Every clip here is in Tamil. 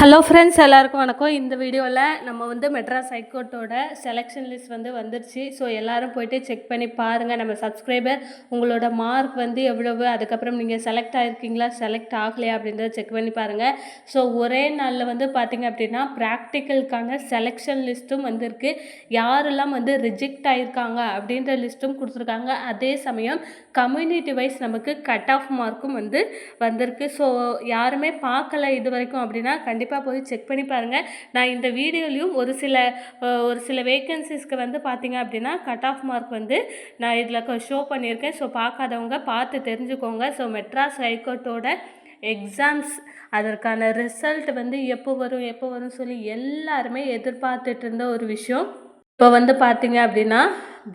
ஹலோ ஃப்ரெண்ட்ஸ், எல்லாருக்கும் வணக்கம். இந்த வீடியோவில் நம்ம மெட்ராஸ் ஹைகோர்ட்டோட செலெக்ஷன் லிஸ்ட் வந்துருச்சு. ஸோ எல்லோரும் போய்ட்டு செக் பண்ணி பாருங்கள். நம்ம சப்ஸ்கிரைபர் உங்களோட மார்க் எவ்வளவு, அதுக்கப்புறம் நீங்கள் செலக்ட் ஆகிருக்கீங்களா செலக்ட் ஆகலையா அப்படின்றத செக் பண்ணி பாருங்கள். ஸோ ஒரே நாளில் பார்த்திங்க அப்படின்னா ப்ராக்டிக்கலுக்கான செலெக்ஷன் லிஸ்ட்டும் வந்திருக்கு. யாரெல்லாம் ரிஜெக்ட் ஆகிருக்காங்க அப்படின்ற லிஸ்ட்டும் கொடுத்துருக்காங்க. அதே சமயம் கம்யூனிட்டி வைஸ் நமக்கு கட் ஆஃப் மார்க்கும் வந்திருக்கு. ஸோ யாருமே பார்க்கல இது வரைக்கும் அப்படின்னா கண்டிப்பாக போய் செக் பண்ணி பாருங்கள். நான் இந்த வீடியோலையும் ஒரு சில வேக்கன்சிஸ்க்கு பார்த்தீங்க அப்படின்னா கட் ஆஃப் மார்க் நான் இதில் ஷோ பண்ணியிருக்கேன். ஸோ பார்க்காதவங்க பார்த்து தெரிஞ்சுக்கோங்க. ஸோ மெட்ராஸ் ஹைகோர்ட்டோட எக்ஸாம்ஸ் அதற்கான ரிசல்ட் எப்போ வரும் சொல்லி எல்லாருமே எதிர்பார்த்துட்டு இருந்த ஒரு விஷயம் இப்போ பார்த்தீங்க அப்படின்னா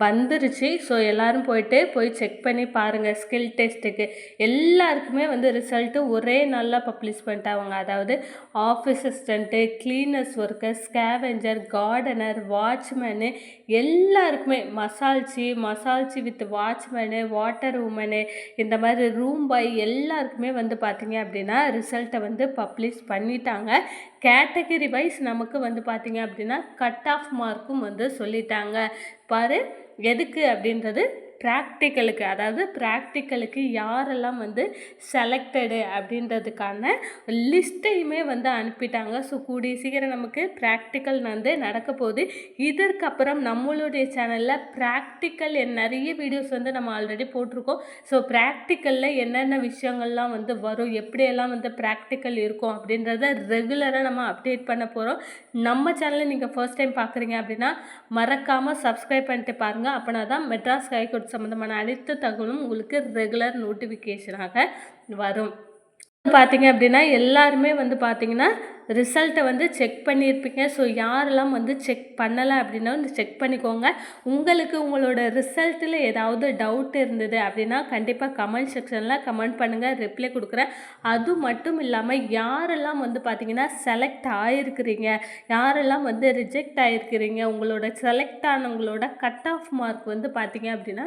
வந்துருச்சு. ஸோ எல்லோரும் போய் செக் பண்ணி பாருங்கள். ஸ்கில் டெஸ்ட்டுக்கு எல்லாருக்குமே ரிசல்ட்டு ஒரே நாளில் பப்ளிஷ் பண்ணிட்டாங்க. அதாவது office assistant, cleaners worker, scavenger, gardener, watchman எல்லாருக்குமே மசால்ச்சி வித் வாட்ச்மேனு, வாட்டர் உமனு, இந்த மாதிரி ரூம் பாய் எல்லாருக்குமே பார்த்தீங்க அப்படின்னா ரிசல்ட்டை பப்ளிஷ் பண்ணிட்டாங்க. கேட்டகரி வைஸ் நமக்கு பார்த்தீங்க அப்படின்னா கட் ஆஃப் மார்க்கும் சொல்லிட்டாங்க. பாரு எதுக்கு அப்படின்றது ப்ராக்டிக்கலுக்கு, அதாவது ப்ராக்டிக்கலுக்கு யாரெல்லாம் செலக்டடு அப்படின்றதுக்கான லிஸ்ட்டையுமே அனுப்பிட்டாங்க. ஸோ கூடிய சீக்கிரம் நமக்கு ப்ராக்டிக்கல் நடக்க போகுது. இதற்கப்புறம் நம்மளுடைய சேனலில் ப்ராக்டிக்கல் நிறைய வீடியோஸ் நம்ம ஆல்ரெடி போட்டிருக்கோம். ஸோ ப்ராக்டிக்கலில் என்னென்ன விஷயங்கள்லாம் வரும், எப்படியெல்லாம் ப்ராக்டிக்கல் இருக்கும் அப்படின்றத ரெகுலராக நம்ம அப்டேட் பண்ண போகிறோம். நம்ம சேனலை நீங்கள் ஃபர்ஸ்ட் டைம் பார்க்குறீங்க அப்படின்னா மறக்காமல் சப்ஸ்கிரைப் பண்ணிட்டு பாருங்கள். அப்படின்னா தான் மெட்ராஸ் ஹைகோர்ட் சம்மந்தமான அனைத்து தகவலும் உங்களுக்கு ரெகுலர் நோட்டிஃபிகேஷனாக வரும். பார்த்தீங்க அப்படின்னா எல்லாருமே பார்த்தீங்கன்னா ரிசல்ட்டை செக் பண்ணியிருப்பீங்க. ஸோ யாரெல்லாம் செக் பண்ணலை அப்படின்னா செக் பண்ணிக்கோங்க. உங்களுக்கு உங்களோட ரிசல்ட்டில் ஏதாவது டவுட் இருந்தது அப்படின்னா கண்டிப்பாக கமெண்ட் செக்ஷனில் கமெண்ட் பண்ணுங்கள், ரிப்ளை கொடுக்குறேன். அது மட்டும் இல்லாமல் யாரெல்லாம் பார்த்தீங்கன்னா செலக்ட் ஆகிருக்கிறீங்க, யாரெல்லாம் ரிஜெக்ட் ஆகிருக்கிறீங்க, உங்களோட செலக்ட் ஆனவங்களோட கட் ஆஃப் மார்க் பார்த்தீங்க அப்படின்னா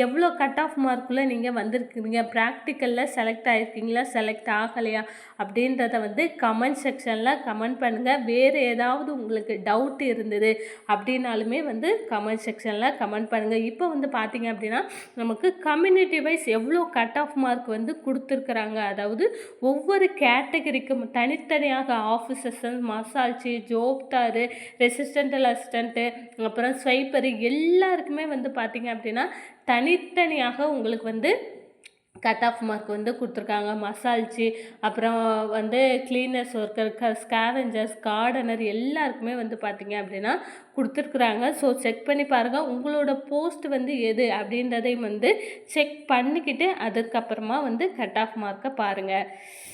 எவ்வளோ கட் ஆஃப் மார்க்குள்ளே நீங்கள் வந்திருக்கிறீங்க, ப்ராக்டிக்கலில் செலக்ட் ஆகிருக்கீங்களா செலக்ட் ஆகலையா அப்படின்றத கமெண்ட் செக்ஷனில் கமெண்ட் பண்ணுங்கள். வேறு ஏதாவது உங்களுக்கு டவுட் இருந்தது அப்படின்னாலுமே கமெண்ட் செக்ஷனில் கமெண்ட் பண்ணுங்கள். இப்போ பார்த்தீங்க அப்படின்னா நமக்கு கம்யூனிட்டி வைஸ் எவ்வளோ கட் ஆஃப் மார்க் கொடுத்துருக்குறாங்க. அதாவது ஒவ்வொரு கேட்டகரிக்கும் தனித்தனியாக ஆஃபீஸர்ஸ், மசால்ச்சி, ஜோப்தாரு, ரெசிஸ்டன்டல் அசிஸ்டண்ட்டு, அப்புறம் ஸ்வைப்பரு எல்லாருக்குமே பார்த்தீங்க அப்படின்னா தனித்தனியாக உங்களுக்கு கட் ஆஃப் மார்க் கொடுத்துருக்காங்க. மசால்ச்சி, அப்புறம் கிளீனர்ஸ் ஒர்க்கர், ஸ்கேவெஞ்சர்ஸ், கார்டனர் எல்லாருக்குமே பார்த்தீங்க அப்படின்னா கொடுத்துருக்குறாங்க. ஸோ செக் பண்ணி பாருங்கள். உங்களோட போஸ்ட் எது அப்படின்றதையும் செக் பண்ணிக்கிட்டு அதுக்கப்புறமா கட் ஆஃப் மார்க்கை பாருங்கள்.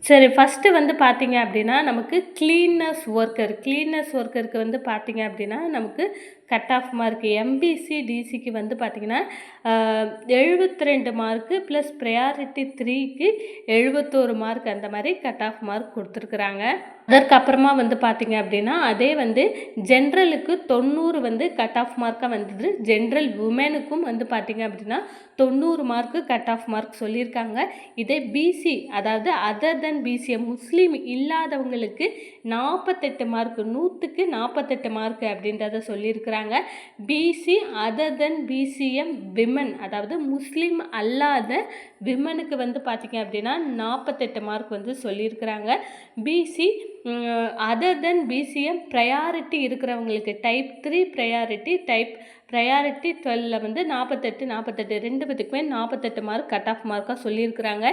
சரி, ஃபஸ்ட்டு பார்த்தீங்க அப்படின்னா நமக்கு கிளீனர்ஸ் ஒர்க்கருக்கு பார்த்தீங்க அப்படின்னா நமக்கு கட் ஆஃப் மார்க் எம்பிசி டிசிக்கு பார்த்தீங்கன்னா 72 மார்க்கு ப்ளஸ் ப்ரையாரிட்டி 3க்கு 71 மார்க் அந்த மாதிரி கட் ஆஃப் மார்க் கொடுத்துருக்குறாங்க. அதற்கப்புறமா பார்த்தீங்க அப்படின்னா அதே ஜென்ரலுக்கு 90 கட் ஆஃப் மார்க்காக வந்தது. ஜென்ரல் உமனுக்கும் பார்த்தீங்க அப்படின்னா 90 மார்க்கு கட் ஆஃப் மார்க் சொல்லியிருக்காங்க. இதே பிசி, அதாவது அதர் தென் பிசிஎம் முஸ்லீம் இல்லாதவங்களுக்கு 48 மார்க்கு, 100க்கு 48 மார்க்கு அப்படின்றத சொல்லியிருக்கிறாங்க. BC other than BCM women, அதாவது முஸ்லீம் அல்லாத விமனுக்கு பார்த்தீங்க அப்படின்னா 48 மார்க் சொல்லியிருக்கிறாங்க. BC other than BCM priority இருக்கிறவங்களுக்கு டைப் 3 ப்ரையாரிட்டி, ப்ரையாரிட்டி 12ல் 48 ரெண்டு பேத்துக்குமே 48 மார்க் கட் ஆஃப் மார்க்காக சொல்லியிருக்கிறாங்க.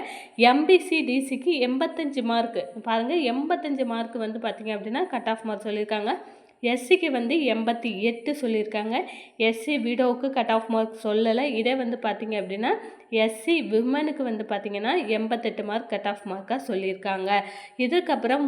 எம்பிசி டிசிக்கு 85 மார்க்கு பாருங்கள், 85 மார்க் பார்த்தீங்க அப்படின்னா கட் ஆஃப் மார்க் சொல்லியிருக்காங்க. எஸ்சிக்கு 88 சொல்லியிருக்காங்க. எஸ்சி விடோவுக்கு கட் ஆஃப் மார்க் சொல்லலை. இதே பார்த்தீங்க அப்படின்னா எஸ்சி விமனுக்கு பார்த்தீங்கன்னா 88 மார்க் கட் ஆஃப் மார்க்காக சொல்லியிருக்காங்க. இதுக்கப்புறம்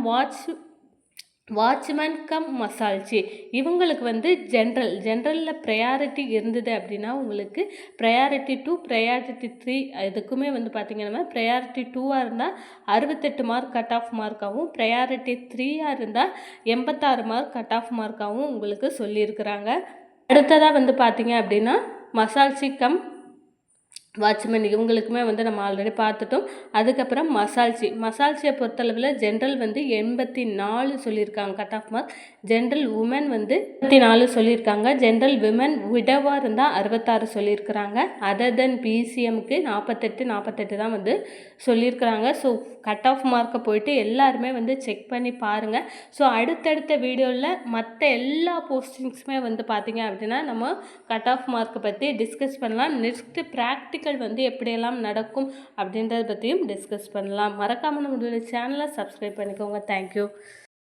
வாட்ச்மேன் கம் மசால்ச்சி இவங்களுக்கு ஜென்ரலில் ப்ரையாரிட்டி இருந்தது அப்படின்னா உங்களுக்கு ப்ரையாரிட்டி 2, ப்ரையாரிட்டி 3 இதுக்குமே பார்த்தீங்கன்னா ப்ரையாரிட்டி 2ஆக இருந்தால் 68 மார்க் கட் ஆஃப் மார்க்காகவும், ப்ரையாரிட்டி 3ஆக இருந்தால் 86 மார்க் கட் ஆஃப் மார்க்காகவும் உங்களுக்கு சொல்லியிருக்கிறாங்க. அடுத்ததாக பார்த்தீங்க அப்படின்னா மசால்ச்சி கம் வாட்ச்மேன் இவங்களுக்குமே வந்து நம்ம ஆல்ரெடி பார்த்துட்டோம். அதுக்கப்புறம் மசால்ச்சியை பொறுத்தளவில் ஜென்ரல் வந்து 84 சொல்லியிருக்காங்க cut off mark. General woman வந்து 34 சொல்லியிருக்காங்க. ஜென்ரல் விமன் விடவாக இருந்தால் 66 சொல்லியிருக்கிறாங்க. அதர் தென் பிசிஎம்க்கு 48 தான் வந்து சொல்லியிருக்கிறாங்க. ஸோ கட் ஆஃப் மார்க்கை போயிட்டு எல்லாருமே வந்து செக் பண்ணி பாருங்கள். ஸோ அடுத்தடுத்த வீடியோவில் மற்ற எல்லா போஸ்டிங்ஸுமே வந்து பார்த்திங்க அப்படின்னா நம்ம கட் ஆஃப் மார்க்கை பற்றி டிஸ்கஸ் பண்ணலாம். நெக்ஸ்ட்டு ப்ராக்டிக்கல் வந்து எப்படியெல்லாம் நடக்கும் அப்படின்றத பற்றியும் டிஸ்கஸ் பண்ணலாம். மறக்காமல் நம்மளுடைய சேனலை சப்ஸ்கிரைப் பண்ணிக்கோங்க. தேங்க்யூ.